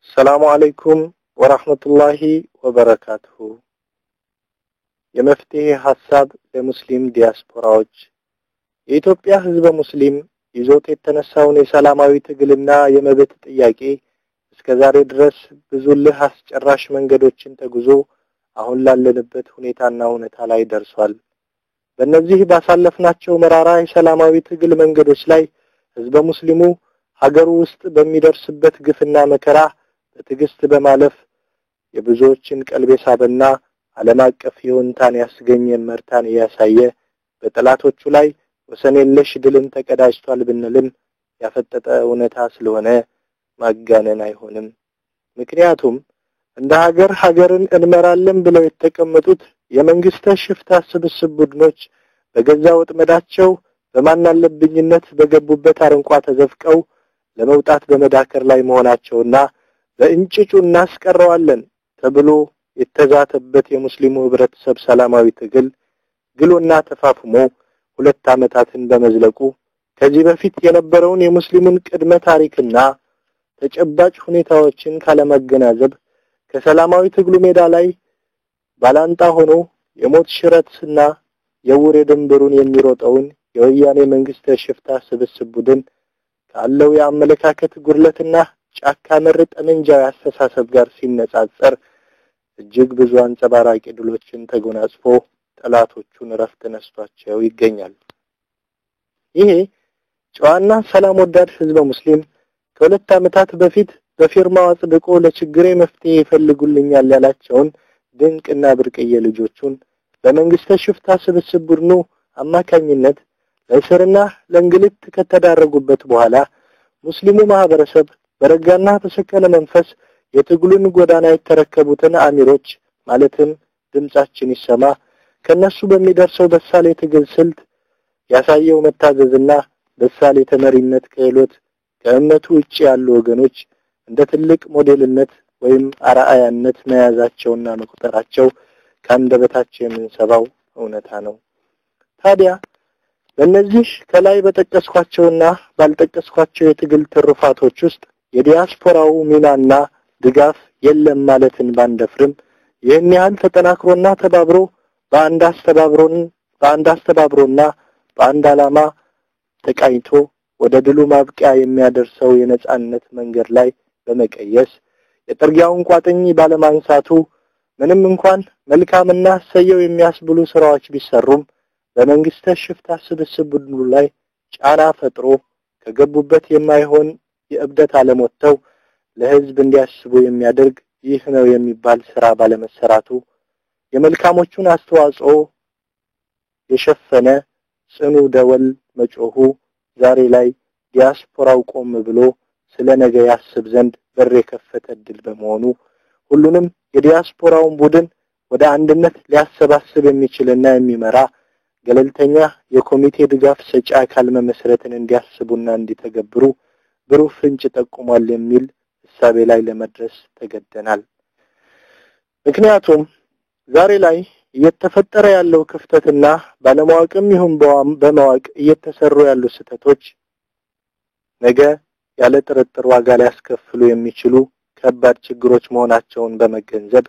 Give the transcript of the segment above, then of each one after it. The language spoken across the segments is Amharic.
السلام عليكم ورحمة الله وبركاته የመፍትሄ ሐሳብ ለሙስሊም ዲያስፖራዎች የኢትዮጵያ ህዝብ ሙስሊም ይዞት የተነሳውን የሰላማዊ ትግልና የመብት ጥያቄ እስከዛሬ ድረስ ብዙ አስጨራሽ መንገዶችን ተጉዞ አሁን ላለንበት ሁኔታና ሁኔታ ላይ ደርሷል። በእነዚህ ባሳለፍናቸው መራራ የሰላማዊ ትግል መንገዶች ላይ ህዝብ ሙስሊሙ ሀገሩ ውስጥ በሚደርስበት ግፍና መከራ በትግስት በማለፍ የብዙዎችን ቀልብ ሳበና ዓለም አቀፍ ይሁንታን ያስገኘ መርታን ያሳየ በጠላቶቹ ላይ ወሰንየለሽ ድልን ተቀዳጅቷል ብንልም ያፈጠጠ እውነታ ስለሆነ ማጋነን አይሆንም። ምክንያቱም እንደ ሀገርን እንመራለን ብለው የተቀመጡት የመንግስት ሽፍታ ስብስብ ቡድኖች በገዛ ወጥመዳቸው በማናለብኝነት በገቡበት አረንቋ ተዘፍቀው ለመውጣት በመዳከር ላይ መሆናቸውና በእንጭጩ እናስቀረዋለን ተብሎ የተዛተበት የሙስሊሙ ህብረተሰብ ሰላማዊ ትግል ግሎና ተፋፍሞ 2 ዓመታትን በመዝለቁ ከዚህ በፊት የነበረውን የሙስሊሙን ቅድመ ታሪክና ተጨባጭ ሁኔታዎችን ካለማገናዘብ ከሰላማዊ ትግሉ ሜዳ ላይ ባላንጣ ሆኖ የሞት ሽረትና የውሬ ድንበሩን የሚሮጠውን የወያኔ መንግስት ሽፍታ ስብስብ ቡድን ካለው የአመለካከት ጉድለትና ጫካ መር ጠመንጃው ያስተሳሰብ ጋር ሲነጻጸር እጅግ ብዙ አንጸባራቂ ድሎችን ተጎናጽፎ ጠላቶቹን ረፍት ነስቷቸው ይገኛል። ይሄ ጨዋና ሰላም ወዳድ ህዝብ ሙስሊም ከ2 ዓመታት በፊት በፊርማው አጽድቆ ለችግሬ መፍትሄ ይፈልጉልኛል ያላቸውን ድንቅና ብርቅዬ ልጆቹን በመንግስት ሽፍታ ስብስብ ቡድኑ አማካኝነት ለእስርና ለእንግልት ከተዳረጉበት በኋላ ሙስሊሙ ማህበረሰብ በረጋና በሰከነ መንፈስ የትግሉን ጎዳና የተረከቡትን አሚሮች ማለትም ድምጻችን ይሰማ ከነሱ በሚደርሰው በሳል የትግል ስልት ያሳየው መታዘዝና በሳል የተመሪነት ክህሎት ከእምነቱ ውጪ ያሉ ወገኖች እንደ ትልቅ ሞዴልነት ወይም አርአያነት መያዛቸውና መቁጠራቸው ካንደበታቸው የምንሰባው እውነታ ነው። ታዲያ በእነዚህ ከላይ በተጠቀስኳቸውና ባልተጠቀስኳቸው የትግል ትሩፋቶች ውስጥ የዲያስፖራው ሚናና ድጋፍ የለም ማለትን ባንደፍርም ይህን ያህል ተጠናክሮና ተባብሮ በአንድ አስተባብሮና በአንድ ዓላማ ተቃኝቶ ወደ ድሉ ማብቂያ የሚያደርሰው የነጻነት መንገድ ላይ በመቀየስ የጥርጊያውን ቋጥኝ ባለማንሳቱ ምንም እንኳን መልካምና ሰየው የሚያስብሉ ስራዎች ቢሰሩም በመንግስት ሽፍታ ስብስብ ቡድኑ ላይ ጫና ፈጥሮ ከገቡበት የማይሆን የእብደት ዓለም ወጥተው ለህዝብ እንዲያስቡ የሚያደርግ ይህ ነው የሚባል ስራ ባለመሰራቱ የመልካሞቹን አስተዋጽኦ የሸፈነ ጽኑ ደወል መጮሁ ዛሬ ላይ ዲያስፖራው ቆም ብሎ ስለነገ ያስብ ዘንድ በር የከፈተ ድል በመሆኑ ሁሉንም የዲያስፖራውን ቡድን ወደ አንድነት ሊያሰባስብ የሚችልና የሚመራ ገለልተኛ የኮሚቴ ድጋፍ ሰጪ አካል መመስረትን እንዲያስቡና እንዲተገብሩ ብሩህ ፍንጭ ጠቁሟል የሚል ሐሳቤ ላይ ለመድረስ ተገደናል። ምክንያቱም ዛሬ ላይ እየተፈጠረ ያለው ክፍተትና ባለማወቅም ይሁን በማወቅ እየተሰሩ ያሉ ስህተቶች ነገ ያለ ጥርጥር ዋጋ ሊያስከፍሉ የሚችሉ ከባድ ችግሮች መሆናቸውን በመገንዘብ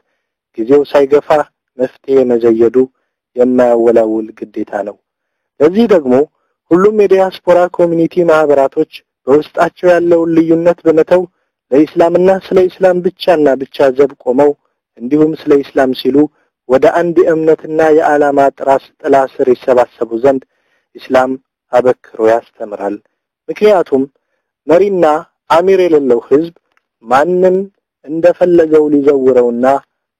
ጊዜው ሳይገፋ መፍትሄ መዘየዱ የማያወላውል ግዴታ ነው። ለዚህ ደግሞ ሁሉም የዲያስፖራ ኮሚኒቲ ማህበራቶች በውስጣቸው ያለውን ልዩነት በመተው ለኢስላምና ስለ ኢስላም ብቻና ብቻ ዘብ ቆመው እንዲሁም ስለ ኢስላም ሲሉ ወደ አንድ እምነትና የዓላማ ጥላ ስር ይሰባሰቡ ዘንድ ኢስላም አበክሮ ያስተምራል። ምክንያቱም መሪና አሚር የሌለው ህዝብ ማንም እንደፈለገው ሊዘውረውና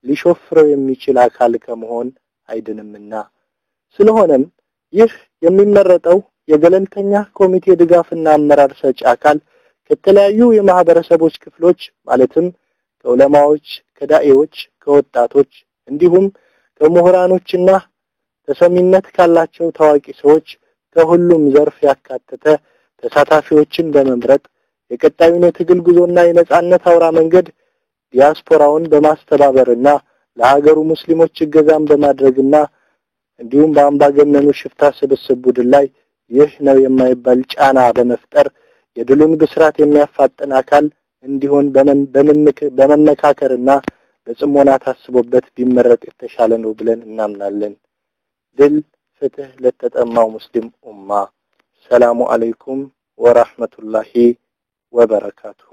ሊሾፍረው የሚችል አካል ከመሆን አይድንምና ስለሆነም ይህ የሚመረጠው የገለልተኛ ኮሚቴ ድጋፍና አመራር ሰጪ አካል ከተለያዩ የማህበረሰቦች ክፍሎች ማለትም ከዑለማዎች፣ ከዳኢዎች፣ ከወጣቶች እንዲሁም ከምሁራኖችና ተሰሚነት ካላቸው ታዋቂ ሰዎች ከሁሉም ዘርፍ ያካተተ ተሳታፊዎችን በመምረጥ የቀጣዩን የትግል ጉዞና የነጻነት አውራ መንገድ ዲያስፖራውን በማስተባበርና ለሀገሩ ሙስሊሞች እገዛን በማድረግና እንዲሁም በአምባገነኑ ሽፍታ ስብስብ ቡድን ላይ ይህ ነው የማይባል ጫና በመፍጠር የድሉን ብስራት የሚያፋጥን አካል እንዲሆን በመመካከርና በጽሞና ታስቦበት ቢመረጥ የተሻለ ነው ብለን እናምናለን። ድል ፍትህ ለተጠማው ሙስሊም ኡማ። ሰላሙ አለይኩም ወራህመቱላሂ ወበረካቱሁ።